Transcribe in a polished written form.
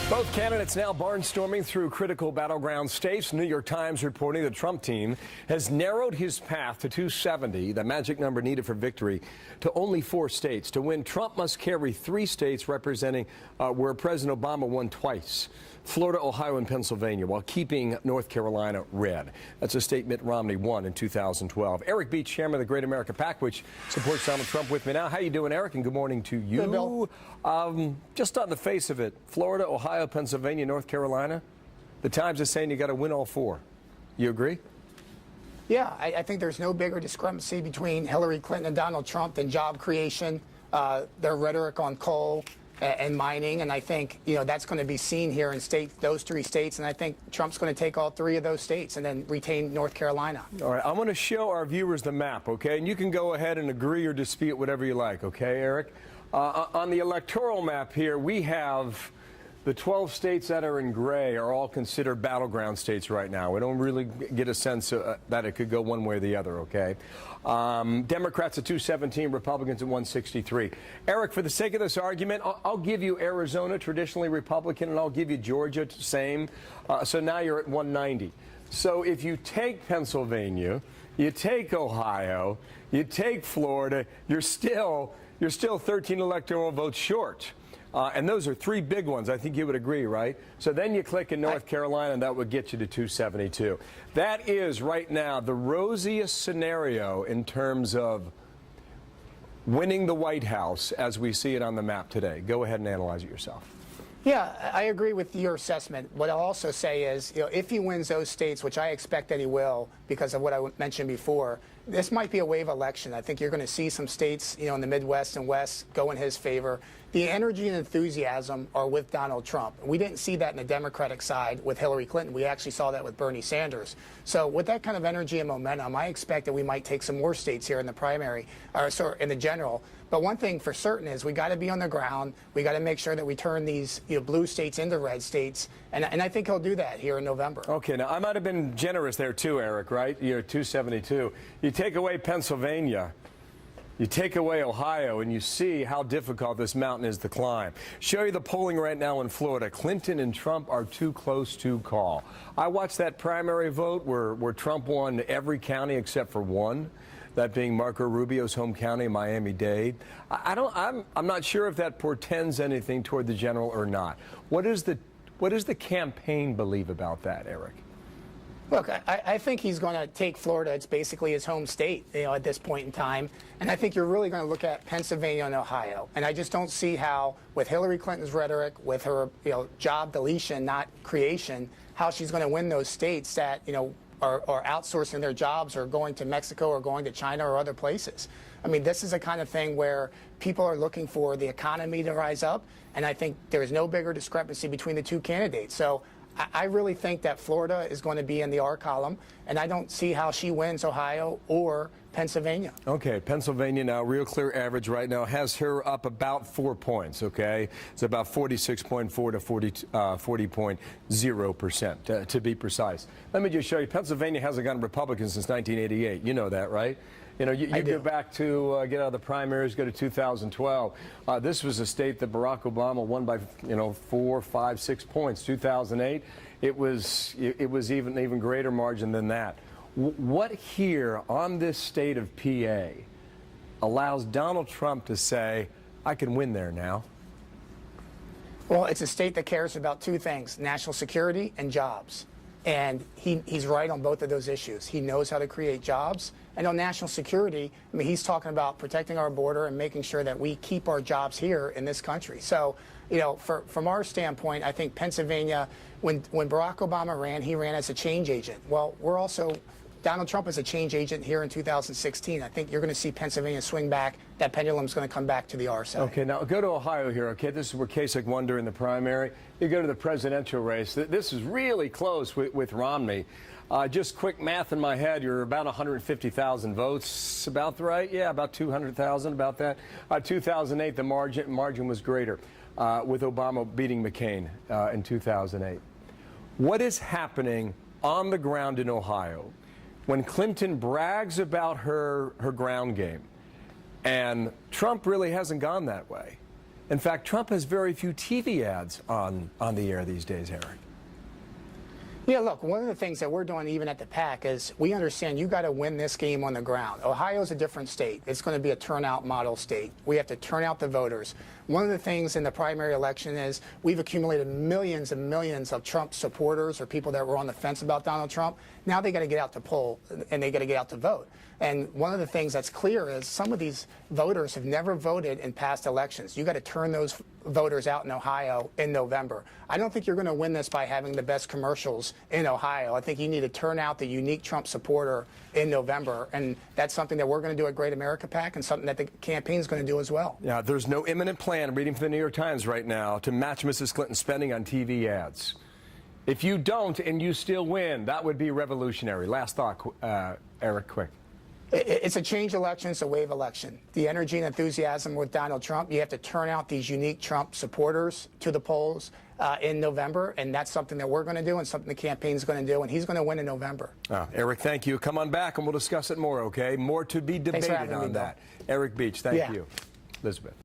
Both candidates now barnstorming through critical battleground states. New York Times reporting the Trump team has narrowed his path to 270, the magic number needed for victory, to only 4 states. To win, Trump must carry 3 states representing where President Obama won twice: Florida, Ohio, and Pennsylvania, while keeping North Carolina red. That's a state Mitt Romney won in 2012. Eric Beach, chairman of the Great American PAC, which supports Donald Trump, with me now. How you doing, Eric? And good morning to you. Good, Bill. Just on the face of it, Florida, Ohio, Pennsylvania, North Carolina, the Times is saying you got to win all 4. You agree? Yeah, I think there's no bigger discrepancy between Hillary Clinton and Donald Trump than job creation, their rhetoric on coal and mining, and I think that's going to be seen here in those 3 states, and I think Trump's going to take all 3 of those states and then retain North Carolina. All right, I'm going to show our viewers the map, okay? And you can go ahead and agree or dispute whatever you like, okay, Eric? On the electoral map here, we have the 12 states that are in gray are all considered battleground states right now. We don't really get a sense that it could go one way or the other, okay? Democrats at 217, Republicans at 163. Eric, for the sake of this argument, I'll give you Arizona, traditionally Republican, and I'll give you Georgia, same. So now you're at 190. So if you take Pennsylvania, you take Ohio, you take Florida, you're still 13 electoral votes short. And those are 3 big ones. I think you would agree, right? So then you click in North Carolina, and that would get you to 272. That is, right now, the rosiest scenario in terms of winning the White House as we see it on the map today. Go ahead and analyze it yourself. Yeah, I agree with your assessment. What I'll also say is, if he wins those states, which I expect that he will because of what I mentioned before, this might be a wave election. I think you're going to see some states, in the Midwest and West go in his favor. The energy and enthusiasm are with Donald Trump. We didn't see that in the Democratic side with Hillary Clinton. We actually saw that with Bernie Sanders. So with that kind of energy and momentum, I expect that we might take some more states here in the primary, or sorry, in the general. But one thing for certain is we got to be on the ground. We got to make sure that we turn these blue states into red states, and I think he'll do that here in November. Okay, now I might have been generous there too, Eric, right? You're 272. You take away Pennsylvania, you take away Ohio, and you see how difficult this mountain is to climb. Show you the polling right now in Florida. Clinton and Trump are too close to call. I watched that primary vote where Trump won every county except for one, that being Marco Rubio's home county, Miami-Dade. I'm not sure if that portends anything toward the general or not. What does the campaign believe about that, Eric? Look, I think he's going to take Florida. It's basically his home state, at this point in time. And I think you're really going to look at Pennsylvania and Ohio. And I just don't see how, with Hillary Clinton's rhetoric, with her, job deletion, not creation, how she's going to win those states that, are outsourcing their jobs or going to Mexico or going to China or other places. I mean, this is the kind of thing where people are looking for the economy to rise up. And I think there is no bigger discrepancy between the 2 candidates. So I really think that Florida is going to be in the R column, and I don't see how she wins Ohio or Pennsylvania. Okay, Pennsylvania now, real clear average right now, has her up about 4 points, okay? It's about 46.4 to 40.0%, to be precise. Let me just show you, Pennsylvania hasn't gotten Republicans since 1988. You know that, right? You go back to get out of the primaries, go to 2012. This was a state that Barack Obama won by 4, 5, 6 points. 2008, it was even greater margin than that. What here on this state of PA allows Donald Trump to say, I can win there now? Well, it's a state that cares about 2 things: national security and jobs. And he's right on both of those issues. He knows how to create jobs. And on national security, I mean, he's talking about protecting our border and making sure that we keep our jobs here in this country. So, from our standpoint, I think Pennsylvania, when Barack Obama ran, he ran as a change agent. Well, Donald Trump is a change agent here in 2016. I think you're going to see Pennsylvania swing back. That pendulum's going to come back to the R side. Okay, now go to Ohio here, okay? This is where Kasich won during the primary. You go to the presidential race. This is really close with Romney. Just quick math in my head, you're about 150,000 votes. About right? Yeah, about 200,000, about that. 2008, the margin was greater with Obama beating McCain in 2008. What is happening on the ground in Ohio when Clinton brags about her ground game, and Trump really hasn't gone that way? In fact, Trump has very few TV ads on the air these days, Eric. Yeah, look, one of the things that we're doing even at the PAC is we understand you got to win this game on the ground. Ohio's a different state. It's going to be a turnout model state. We have to turn out the voters. One of the things in the primary election is we've accumulated millions and millions of Trump supporters or people that were on the fence about Donald Trump. Now they got to get out to poll and they got to get out to vote. And one of the things that's clear is some of these voters have never voted in past elections. You got to turn those voters out in Ohio in November. I don't think you're going to win this by having the best commercials in Ohio. I think you need to turn out the unique Trump supporter in November, and that's something that we're going to do at Great America PAC and something that the campaign's going to do as well. Yeah, there's no imminent plan, reading from the New York Times right now, to match Mrs. Clinton's spending on TV ads. If you don't and you still win, that would be revolutionary. Last thought, Eric, quick. It's a change election. It's a wave election. The energy and enthusiasm with Donald Trump, you have to turn out these unique Trump supporters to the polls in November, and that's something that we're going to do and something the campaign's going to do, and he's going to win in November. Eric, thank you. Come on back and we'll discuss it more, okay? More to be debated on that. Eric Beach, thank you. Elizabeth.